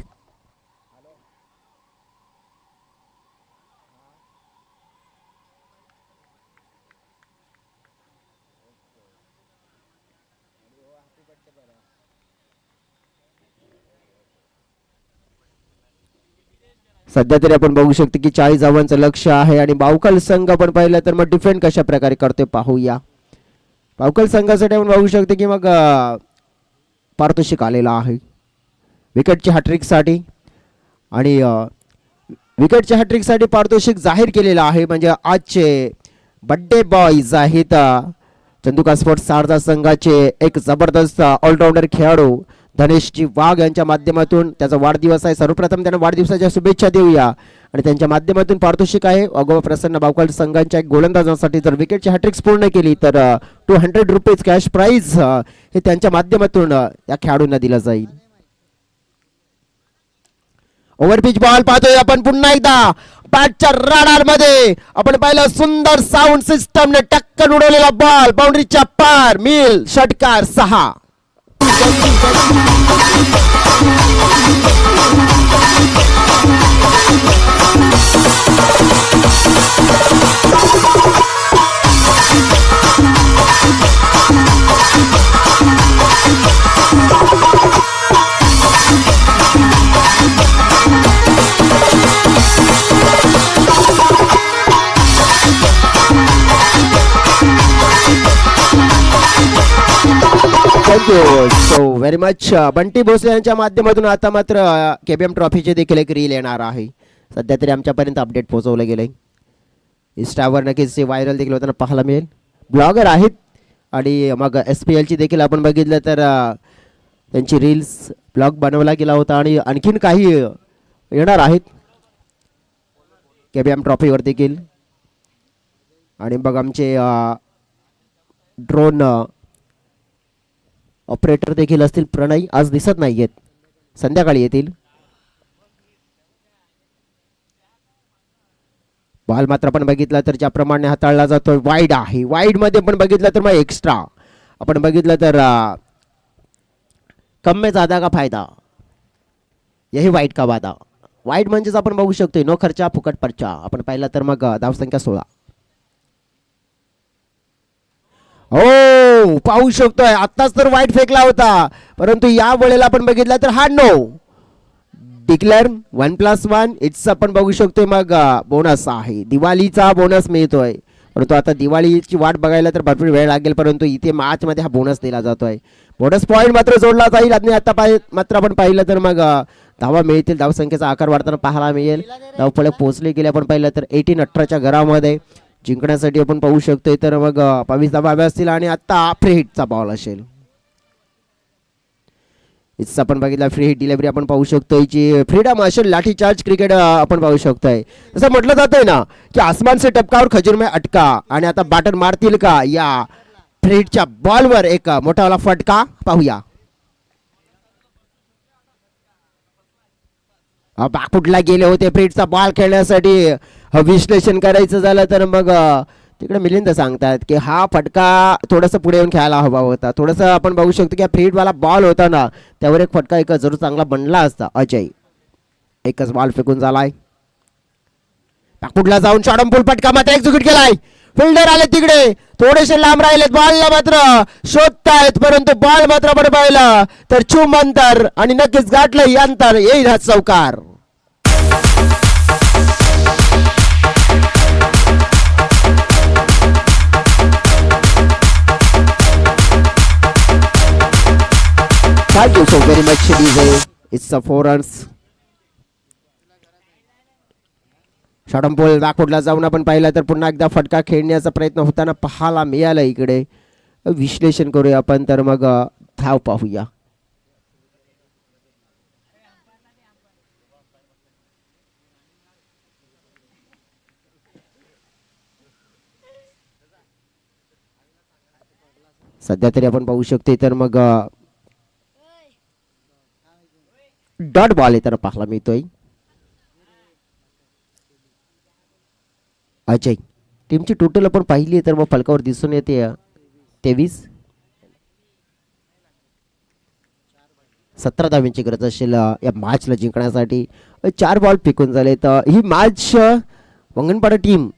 सध्या तरी आपण बघू शकतो की 40 धावांचं लक्ष आहे आणि बावकल संघ आपण पाहिलं तर मग डिफेंड कशा प्रकारे करतोय पाहूया. बावकल संघासाठी आपण बघू शकतो की मग पारितोषिक आलेला आहे विकेटची हॅट्रिकसाठी आणि विकेटच्या हॅट्रिकसाठी पारितोषिक जाहीर केलेलं आहे. म्हणजे आजचे बड्डे बॉयज आहेत चंदुका स्पोर्ट्स सारदा संघाचे एक जबरदस्त ऑलराऊंडर खेळाडू धनेशजी वाघ यांच्या माध्यमातून त्याचा वाढदिवस आहे. सर्वप्रथम त्यांना वाढदिवसाच्या शुभेच्छा देऊया आणि त्यांच्या माध्यमातून पारितोषिक आहे अगोबा प्रसन्न बावकल संघांच्या एक गोलंदाजांसाठी जर विकेटची हॅट्रिक्स पूर्ण केली तर 200 रुपीज कॅश प्राइज हे त्यांच्या माध्यमातून या खेळाडूंना दिलं जाईल. ओव्हरपिच बॉल पाहतोय आपण पुन्हा एकदा बॅटच्या राडारमध्ये आपण पाहिलं सुंदर साऊंड सिस्टमने टक्कन उडवलेला बॉल बाउंड्रीच्या पार मिल षटकार 6. Thank you so very much. Bunty Bhosle यांच्या माध्यमातून आता मात्र केबीएम ट्रॉफीचे देखील एक रील येणार आहे. सध्या तरी आमच्यापर्यंत अपडेट पोहोचवलं गेलंय. इंस्टावर नक्कीच व्हायरल देखील होताना पाहायला मिळेल. ब्लॉगर आहेत आणि मग SPL ची देखील आपण बघितलं तर त्यांची रील्स ब्लॉग बनवला गेला होता आणि आणखीन काही येणार आहेत केबीएम ट्रॉफीवर देखील. आणि मग आमचे ड्रोन ऑपरेटर देखील असतील प्रणय, आज दिसत नाही आहेत, संध्याकाळी येतील. बॉल मात्र आपण बघितला तर ज्याप्रमाणे हाताळला जातोय वाईड आहे. वाईड मध्ये पण बघितलं तर मग एक्स्ट्रा आपण बघितलं तर कम में ज्यादा का फायदा यही वाईड का वादा. वाईड म्हणजेच आपण बघू शकतोय नो खर्चा फुकट पर्चा. आपण पाहिलं तर मग धावसंख्या 16. हो पाहू शकतोय आत्ताच तर वाईट फेकला होता, परंतु या वेळेला आपण बघितला तर हा नो डिक्लेअर 1+1 इट्स आपण बघू शकतोय. मग बोनस आहे, दिवाळीचा बोनस मिळतोय, परंतु आता दिवाळीची वाट बघायला तर भरपूर वेळ लागेल, परंतु इथे मार्च मध्ये हा बोनस दिला जातोय. बोनस पॉईंट मात्र जोडला जाईल आणि आता मात्र आपण पाहिलं तर मग धावा मिळतील, धावसंख्येचा आकार वाढताना पाहायला मिळेल. धावफलक पोहोचले गेले आपण पाहिलं तर 18-18च्या घरामध्ये जिंकण्यासाठी आपण पाहू शकतोय. तर मग 22 धावा हव्या असतील आणि आता फ्री हिटचा बॉल असेल. इथं आपण बघितलं फ्री हिट डिलिव्हरी आपण पाहू शकतोय जी फ्रीडम असेल. लाठी चार्ज क्रिकेट आपण पाहू शकतोय. जसं म्हटलं जातंय ना की आसमान से टपका और खजूर में अटका, आणि आता बॅटर मारतील का या फ्री हिटच्या बॉलवर एक मोठावाला फटका पाहूया. कुठला गेले होते फ्री हिटचा बॉल खेळण्यासाठी. विश्लेषण करायचं झालं तर मग तिकडे मिलिंद सांगतात की हा फटका थोडंसं पुढे येऊन खेळायला हवा होता. थोडंसं आपण बघू शकतो की फ्री हिटवाला बॉल होता ना त्यावर एक फटका एक जरूर चांगला बनला असता. अजय एकच बॉल फेकून झालाय. कुठला जाऊन शॉटम फटका मात्र एक्झिक्यूट केलाय. फिल्डर आले तिकडे थोडेसे लांब राहिलेत, बॉलला मात्र शोधतायत, परंतु बॉल मात्र आपण पाहिलं तर चुम अंतर आणि नक्कीच गाठलं अंतर, येईल हा चौकार. Thank you so very much, DJ. It's a 4 runs. शॉटमपोल बॅकफुटला जाऊन आपण पाहिलं तर पुन्हा एकदा फटका खेळण्याचा प्रयत्न होताना पाहायला मिळाला. इकडे विश्लेषण करूया आपण तर मग धाव पाहूया. सध्या तरी आपण पाहू शकतो तर मग डॉट बॉल येताना पाहायला मिळतोय. अजय टीमची टोटल आपण पाहिली तर मग फलकावर दिसून येते 23. 17 धावांची गरज असेल या मॅचला जिंकण्यासाठी. 4 बॉल फेकून झाले. तर ही मॅच वंगणपाडा टीम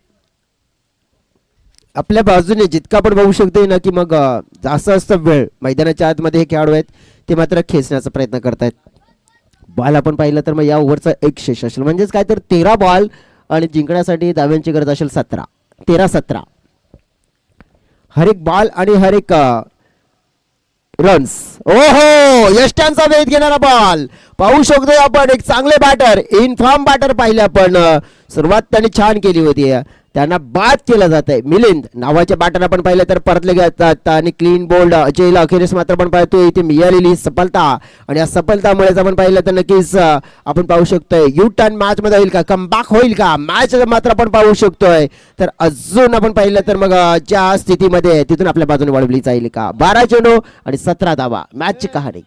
आपल्या बाजूने जितका आपण बघू शकतो ना की मग जास्त वेळ मैदानाच्या आतमध्ये हे खेळाडू आहेत ते मात्र खेचण्याचा प्रयत्न करतायत. बॉल आपण पाहिलं तर मग या ओव्हरचा एक शेष असेल, म्हणजेच काय तर 13 बॉल आणि जिंकण्यासाठी धाव्यांची गरज असेल 13-17. हर एक बॉल आणि हर एक रन्स. ओहो यष्ट्यांचा वेध घेणारा बॉल पाहू शकतो आपण. एक चांगले बॅटर, इनफॉर्म बॅटर पाहिले आपण. सुरुवात त्यांनी छान केली होती, त्यांना बाद केलं जात आहे. मिलिंद नावाचे बॅटर आपण पाहिलं तर परतले जातात आणि क्लीन बोल्ड अजयला अखेरीस मात्र आपण पाहतोय इथे मिळालेली सफलता, आणि या सफलतामुळेच आपण पाहिलं तर नक्कीच आपण पाहू शकतोय यू टर्न मॅच मध्ये होईल का, कमबॅक होईल का मॅच मात्र आपण पाहू शकतोय. तर अजून आपण पाहिलं तर मग ज्या स्थितीमध्ये तिथून आपल्या बाजूने वळवली जाईल का. 12 चेंडू आणि 17 धावा मॅचची कहाणी.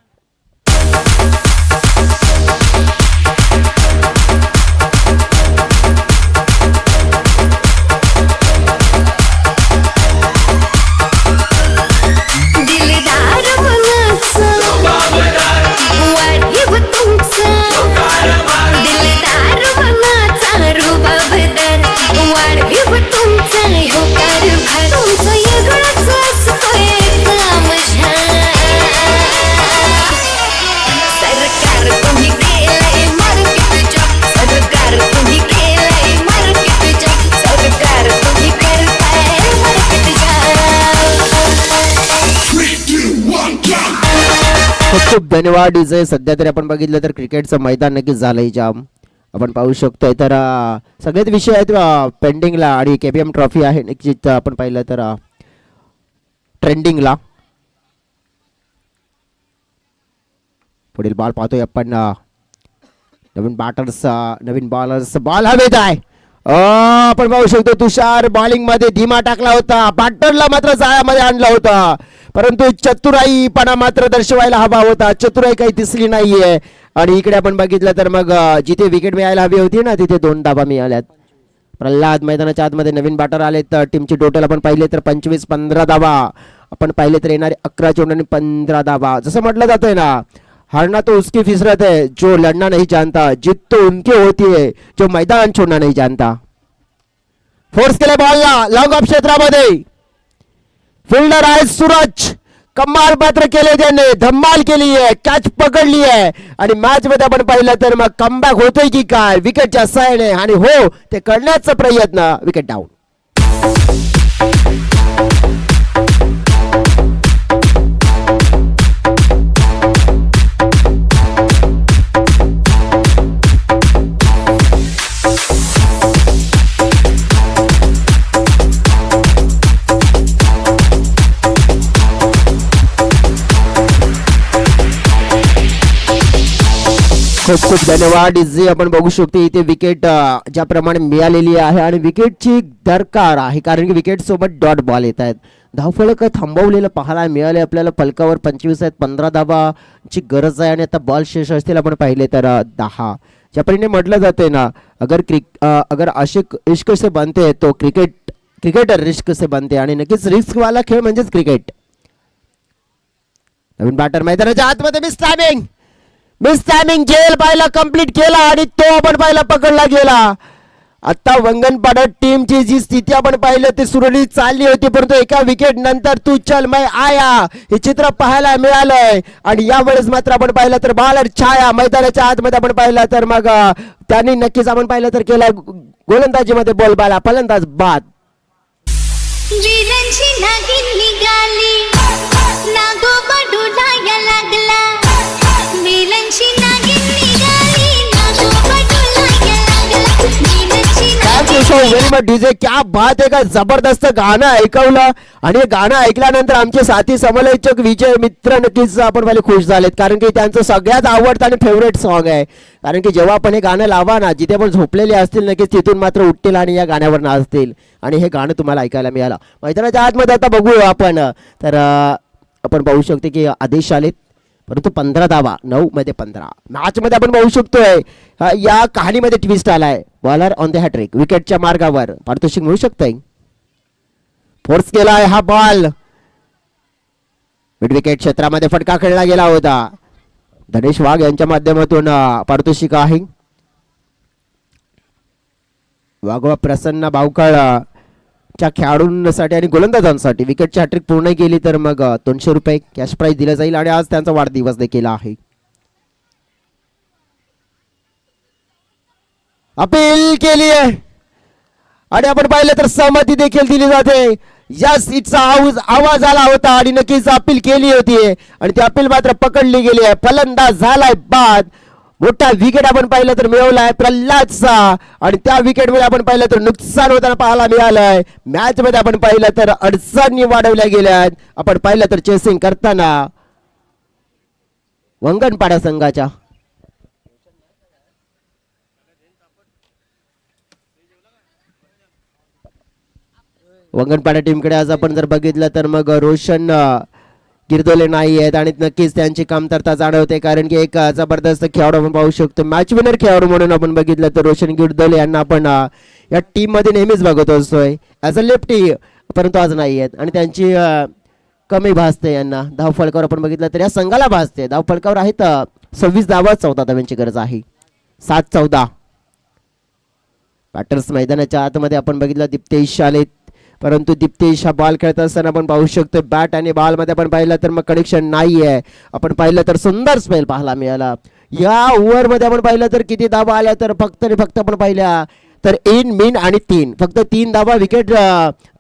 खूप धन्यवाद विजय. सध्या तरी आपण बघितलं तर क्रिकेटचं मैदान नक्कीच झालंय जाम. आपण पाहू शकतोय तर सगळेच विषय आहेत पेंडिंगला आणि KPM ट्रॉफी आहे निश्चित आपण पाहिलं तर ट्रेंडिंगला. पुढील बॉल पाहतोय आपण नवीन बॅटर्स नवीन बॉलर्स बॉल हवेत आहे. आपण पाहू शकतो तुषार बॉलिंग मध्ये धीमा टाकला होता, बॅटरला मात्र जाळ्यामध्ये आणला होता, परंतु चतुराईपणा मात्र दर्शवायला हवा होता. चतुराई काही दिसली नाहीये आणि इकडे आपण बघितलं तर मग जिथे विकेट मिळायला हवी होती ना तिथे 2 धाबा मिळाल्यात. प्रल्हाद मैदानाच्या आतमध्ये नवीन बॅटर आले तर टीमची टोटल आपण पाहिले तर 25-15 धाबा आपण पाहिले तर येणारे 11 चेंडूंनी 15 धाबा. जसं म्हटलं जातंय ना, हारना तो उसकी फिसरत है जो लड़ना नहीं जानता, जीत तो उनकी होती है जो मैदान छोड़ना नहीं जानता. फोर्स केले बॉलला लॉंग ऑफ क्षेत्रामध्ये फिल्डर आहे सूरज, कमाल पात्र केले त्याने, धम्माल केली आहे, कॅच पकडली आहे आणि मॅच मध्ये आपण पाहिलं तर मग कमबॅक होतोय की काय विकेटच्या साहाय्याने आणि हो ते करण्याचा प्रयत्न. Wicket down. खूप खूप धन्यवाद इझी. आपण बघू शकतो इथे विकेट ज्याप्रमाणे मिळालेली आहे आणि विकेटची दरकार आहे कारण की विकेट सोबत डॉट बॉल येत आहेत. धावफलक थांबवलेलं पाहायला मिळाले आपल्याला. फलकावर 25 आहेत, 15 धावाची गरज आहे आणि आता बॉल शेष असतील आपण पाहिले तर 10. ज्याप्रमाणे म्हटलं जाते ना अगर आशिक इश्क से बनते तो क्रिकेटर रिस्क से बनते आणि नक्कीच रिस्क वाला खेळ म्हणजेच क्रिकेट. नवीन बॅटर मैदानाच्या आतमध्ये मिस टायमिंग जेल पाहिला कंप्लीट केला आणि तो आपण पाहिला पकडला गेला. आता वंगणपाडा टीमची जी स्थिती आपण पाहिलं ती सुरळीत चालली होती, परंतु एका विकेट नंतर तू चल मैं आया हे चित्र पाहायला मिळालंय आणि यावेळेस मात्र आपण पाहिलं तर बॉलर छाया मैदानाच्या आतमध्ये आपण पाहिलं तर मग त्यांनी नक्कीच आपण पाहिलं तर केला गोलंदाजीमध्ये बॉल बाला फलंदाज बाद. व्हेरी मच डीजे, क्या बात आहे. का जबरदस्त गाणं ऐकवलं आणि हे गाणं ऐकल्यानंतर आमचे साथी समलोचक विजय मित्र नक्कीच आपण पहिले खुश झालेत कारण की त्यांचं सगळ्यात आवडतं आणि फेवरेट सॉन्ग आहे. कारण की जेव्हा आपण हे गाणं लावा ना जिथे पण झोपलेले असतील नक्कीच तिथून मात्र उठतील आणि या गाण्यावर नाचतील आणि हे गाणं तुम्हाला ऐकायला मिळालं. मैदानाच्या आतमध्ये आता बघूया आपण तर आपण पाहू शकतो की आदेश आलेत परंतु 15 धावा 9 मध्ये 15 मॅच मध्ये आपण पाहू शकतोय. या कहाणीमध्ये ट्विस्ट आलाय. बॉलर ऑन द हॅट्रिक विकेटच्या मार्गावर पारितोषिक मिळू शकतंय. फोर्स केलाय हा बॉल मिड विकेट क्षेत्रामध्ये फटका खेळला गेला होता. धनेश वाघ यांच्या माध्यमातून पारितोषिक आहे. वाघवा प्रसन्न भावकाळ च्या खेळाडूंसाठी आणि गोलंदाजांसाठी विकेटची हॅट्रिक पूर्ण केली तर मग 200 रुपये कॅश प्राइज दिला जाईल आणि आज त्यांचा वाढदिवस देखील आहे. अपील केली आहे आणि आपण पाहिलं तर सहमती देखील दिली जाते. यस इट्सचा आवाज आला होता आणि नक्कीच अपील केली होती आणि ती अपील मात्र पकडली गेली आहे. फलंदाज झालाय बाद. मोठा विकेट आपण पाहिलं तर मिळवलाय प्रल्हादचा आणि त्या विकेट मध्ये आपण पाहिलं तर नुकसान होताना पाहायला मिळालंय. मॅच मध्ये आपण पाहिलं तर अडचणी वाढवल्या गेल्या. आपण पाहिलं तर चेसिंग करताना वंगणपाडा संघाच्या वंगणपाडा टीमकडे आज आपण जर बघितलं तर मग रोशन गिरदोले नाही आहेत आणि नक्कीच त्यांची कमतरता जाणवते कारण की एक जबरदस्त खेळाडू आपण पाहू शकतो. मॅच विनर खेळाडू म्हणून आपण बघितलं तर रोशन गिरदोले यांना आपण या टीम मध्ये नेहमीच बघत असतोय ॲज अ लेफ्टी, परंतु आज नाही आहेत आणि त्यांची कमी भासते यांना. धाव फलकावर आपण बघितलं तर या संघाला भासते. धाव फलकावर आहेत 26 धावा, 14 धावांची गरज आहे. 7-14 बॅटर्स मैदानाच्या आतमध्ये आपण बघितलं दीप्तेश आलेत परंतु दीप्तेश हा बॉल खेळत असताना आपण पाहू शकतो बॅट आणि बॉल मध्ये आपण पाहिलं तर मग कनेक्शन नाही आहे. आपण पाहिलं तर सुंदर स्पेल पाहायला मिळाला. या ओव्हर मध्ये आपण पाहिलं तर किती धावा आल्या तर फक्त आणि फक्त आपण पाहिल्या तर इन मिन आणि 3 फक्त 3 धावा विकेट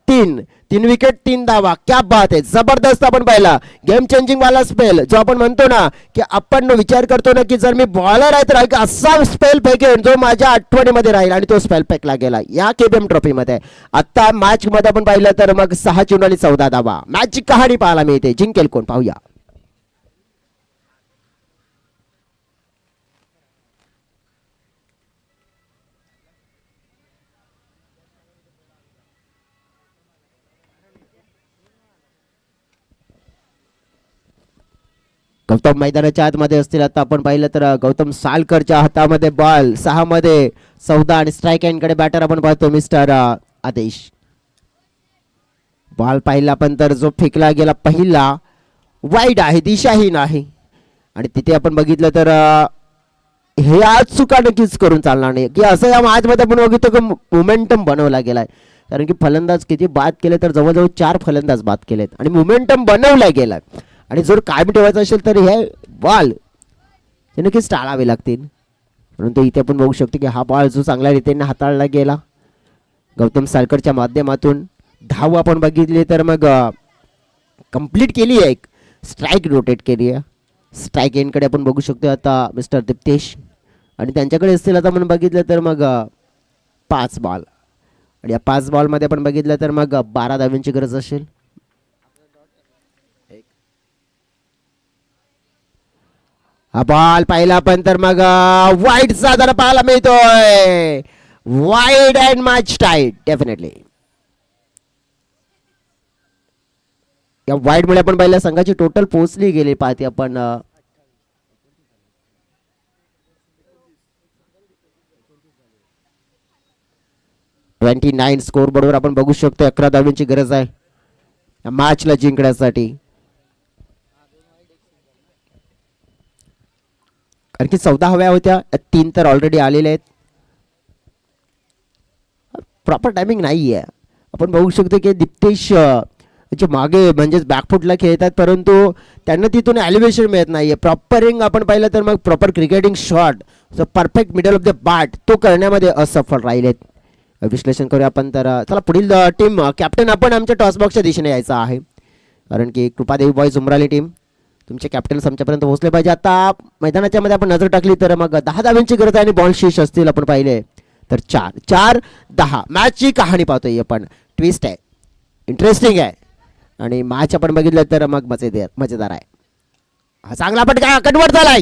3 3 विकेट 3 धावा, क्या बात आहे, जबरदस्त आपण पाहिला गेम चेंजिंग वाला स्पेल जो आपण म्हणतो ना की आपण विचार करतो ना की जर मी बॉलर आहे तर असा स्पेल फेकेन जो माझ्या आठवणीमध्ये राहील आणि तो स्पेल फेकला गेला या केबीएम ट्रॉफी मध्ये. आता मॅच मध्ये आपण पाहिलं तर मग 6 चेंडू आणि 14 धावा, मॅचची कहाणी पाहायला मिळते. जिंकेल कोण पाहूया. गौतम मैदानाच्या आतमध्ये असतील. आता आपण पाहिलं तर गौतम सालकरच्या हातामध्ये बॉल, 6 मध्ये 14 आणि स्ट्राईक एंडकडे बॅटर आपण पाहतो मिस्टर आदेश. बॉल पाहिला पण तर जो फेकला गेला पहिला वाईड आहे, दिशाहीन आहे. आणि तिथे आपण बघितलं तर हे आज चुका नक्कीच करून चालणार नाही की असं या मॅच मध्ये आपण बघितलं की मोमेंटम बनवला गेलाय. कारण की फलंदाज किती बाद केले तर जवळजवळ 4 फलंदाज बाद केलेत आणि मोमेंटम बनवला गेलाय. आणि जर कायम ठेवायचं असेल तर हे बॉल हे नक्कीच टाळावे लागतील. परंतु इथे आपण बघू शकतो की हा बॉल जो चांगल्या रीतीने हाताळला गेला गौतम सालकरच्या माध्यमातून. धाव आपण बघितली तर मग कंप्लीट केली आहे, एक स्ट्राईक रोटेट केली आहे. स्ट्राईक एंडकडे आपण बघू शकतो आता मिस्टर दिप्तेश आणि त्यांच्याकडे असतील आता आपण बघितलं तर मग 5 बॉल आणि या 5 बॉलमध्ये आपण बघितलं तर मग 12 धावांची गरज असेल. हा बॉल पाहिला पण तर मग वाईड साधारण पाहायला मिळतोय. Wide and match tight definitely. या वाईड मुळे आपण पाहिलं संघाची टोटल पोहोचली गेली पाहते आपण 29 स्कोर बरोबर आपण बघू शकतो 11 धावांची गरज आहे या मॅचला जिंकण्यासाठी. कारण की 14 हव्या होत्या, 3 तर ऑलरेडी आलेले आहेत. प्रॉपर टायमिंग नाही आहे. आपण बघू शकतो की दिप्तेश मागे म्हणजेच बॅकफुटला खेळतात परंतु त्यांना तिथून एलिव्हेशन मिळत नाहीये. प्रॉपरिंग आपण पाहिलं तर मग प्रॉपर क्रिकेटिंग शॉट जो perfect middle of the bat तो करण्यामध्ये असफल राहिलेत. विश्लेषण करूया आपण तर चला पुढील टीम कॅप्टन आपण आमच्या टॉसबॉक्सच्या दिशेने यायचं आहे. कारण की कृपादेवी बॉयज उमराली टीम तुमचे कॅप्टन आमच्यापर्यंत पोहोचले पाहिजे. आता मैदानाच्या मध्ये आपण नजर टाकली तर मग 10 धावांची गरज आहे आणि बॉल शीश असतील आपण पाहिले तर 4-4-10 मॅचची कहाणी पाहतोय आपण. ट्विस्ट आहे, इंटरेस्टिंग आहे आणि मॅच आपण बघितलं तर मग मजेदार आहे. हा चांगला पटका कन्वर्ट झालाय.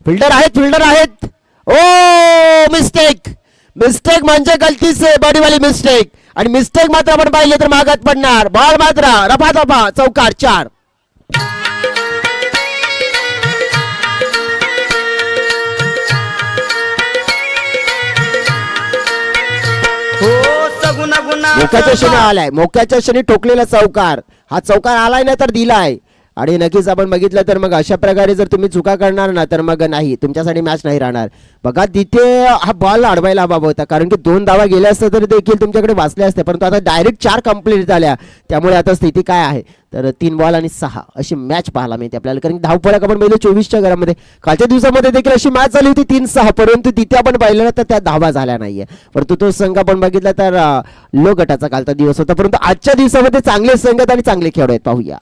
फिल्डर आहेत. ओ मिस्टेक म्हणजे गलती से बडीवाली मिस्टेक आणि मिस्टेक मात्र आपण पाहिले तर मागात पडणार. बॉल मात्र रफादफा चौकार 4. मोक्याच्या क्षणी आलाय, मोक्याच्या क्षणी ठोकलेला चौकार. हा चौकार आलाय ना तर दिलाय आणि नक्कीच आपण बघितलं तर मग अशा प्रकारे जर तुम्ही चुका करणार ना तर मग नाही तुमच्यासाठी मॅच नाही राहणार. बघा तिथे हा बॉल अडवायला हवा होता कारण की 2 धावा गेल्या असत्या तरी देखील तुमच्याकडे वाचले असते परंतु आता डायरेक्ट 4 कंप्लीट झाल्या. त्यामुळे आता स्थिती काय आहे तर 3 बॉल आणि 6 अशी मॅच पाहायला मिळते आपल्याला. कारण धावफलक आपण पहिले 24च्या घरामध्ये कालच्या दिवसामध्ये देखील अशी मॅच झाली होती 3-6 परंतु तिथे आपण पाहिलं ना तर त्या धावा झाल्या नाहीये. परंतु तो संघ आपण बघितला तर लो गटाचा कालचा दिवस होता परंतु आजच्या दिवसामध्ये चांगले संघ आणि चांगले खेळाडू आहेत. पाहूया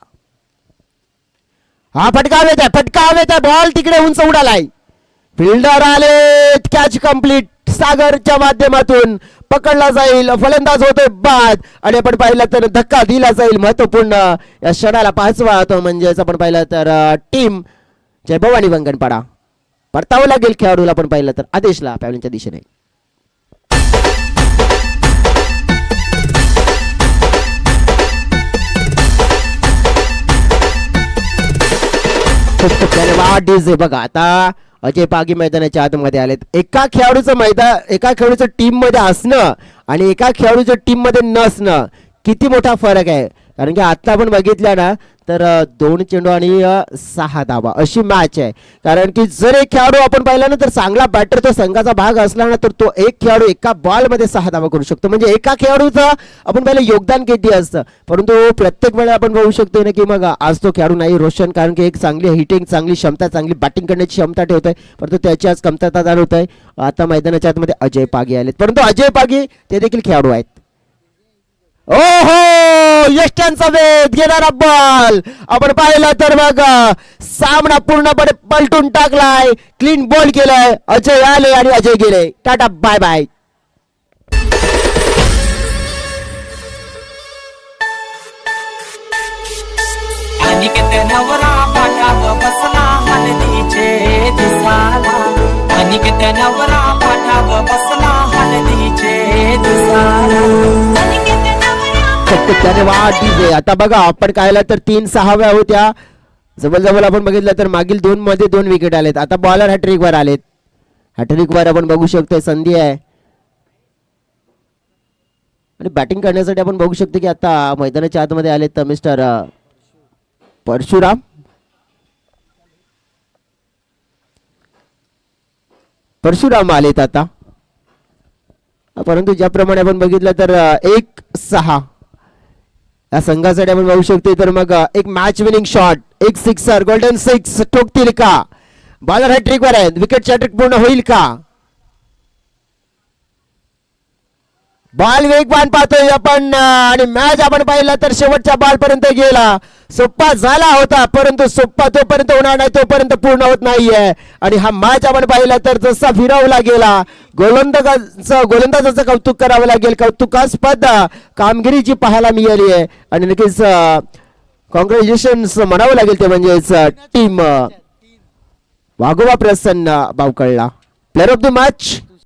हा फटका हवेत आहे. बॉल तिकडे उंच उडालाय. फिल्डर आले, कॅच कंप्लीट. सागरच्या माध्यमातून पकडला जाईल, फलंदाज होतोय बाद आणि आपण पाहिलं तर धक्का दिला जाईल. महत्वपूर्ण या क्षणाला 5वा तो म्हणजेच आपण पाहिलं तर टीम जय भवानी वंगणपाडा परतावं लागेल खेळाडूला आपण पाहिलं तर आदेशला पॅव्हलिनच्या दिशेने. बघा आता अजय पागी मैदानाच्या आतमध्ये आलेत. एका खेळाडूचं टीम मध्ये असणं आणि एका खेळाडूच्या टीम मध्ये नसणं किती मोठा फरक आहे. कारण की आता आपण बघितलं ना तर 2 चेंडू आणि 6 धावा अशी मॅच आहे. कारण की जर एक खेळाडू आपण पाहिला ना तर चांगला बॅटर तो संघाचा भाग असला ना तर तो एक खेळाडू एका बॉल मध्ये 6 धावा करू शकतो. म्हणजे एका खेळाडूचं आपण पाहिलं योगदान किती असतं परंतु प्रत्येक वेळा आपण बघू शकतो ना की मग आज तो खेळाडू नाही रोशन कारण की एक चांगली हिटिंग चांगली क्षमता चांगली बॅटिंग करण्याची क्षमता ठेवतोय परंतु त्याची आज कमतरता जाणवत आहे. आता मैदानाच्या आतमध्ये अजय पागी आलेत परंतु अजय पागी ते देखील खेळाडू आहेत. ओहो यष्ट्यांचा वेध घेणारा बॉल आपण पाहिला तर मग सामना पूर्णपणे पलटून टाकलाय. क्लीन बॉल केलाय. अजय आले आणि अजय गेले. Tata bye bye. अनिकेत नवरा पाठाव बसला हळदीचे दिसाला. अनिकेत नवरा पाठाव बसला हळदीचे दिसाला. अनिकेत नवरा त्याने वाढ दिली. आता बघा आपण पाहिला तर 3-6 होत्या जवळ आपण बघितलं तर मागील 2 मध्ये 2 विकेट आलेत. आता बॉलर हॅट्रिक वर आलेत. हॅट्रिक वर आपण बघू शकतोय संधी आहे आणि बॅटिंग करण्यासाठी आपण बघू शकतो की आता मैदानाच्या आतमध्ये आलेत तर मिस्टर परशुराम. परशुराम आलेत आता. परंतु ज्याप्रमाणे आपण बघितलं तर 1-6 या संघासाठी आपण बघू शकतो. तर मग एक मॅच विनिंग शॉट, एक सिक्सर, गोल्डन सिक्स ठोकतील का? बॉलर हॅट्रिक वर आहेत. विकेट हॅट्रिक पूर्ण होईल का? बॉल वेगवान पाहतोय आपण आणि मॅच आपण पाहिला तर शेवटच्या बॉल पर्यंत गेला. सोप्पा झाला होता परंतु सोप्पा तोपर्यंत होणार नाही तोपर्यंत पूर्ण होत नाहीये. आणि हा मॅच आपण पाहिला तर जसा फिरवला गेला गोलंदाजाचं कौतुक करावं लागेल. कौतुकास्पद कामगिरी पाहायला मिळाली आहे आणि नक्कीच कॉंग्रॅच्युलेशन्स म्हणावं लागेल ते म्हणजेच टीम वाघोबा प्रसन्न बावकळला. Player of the match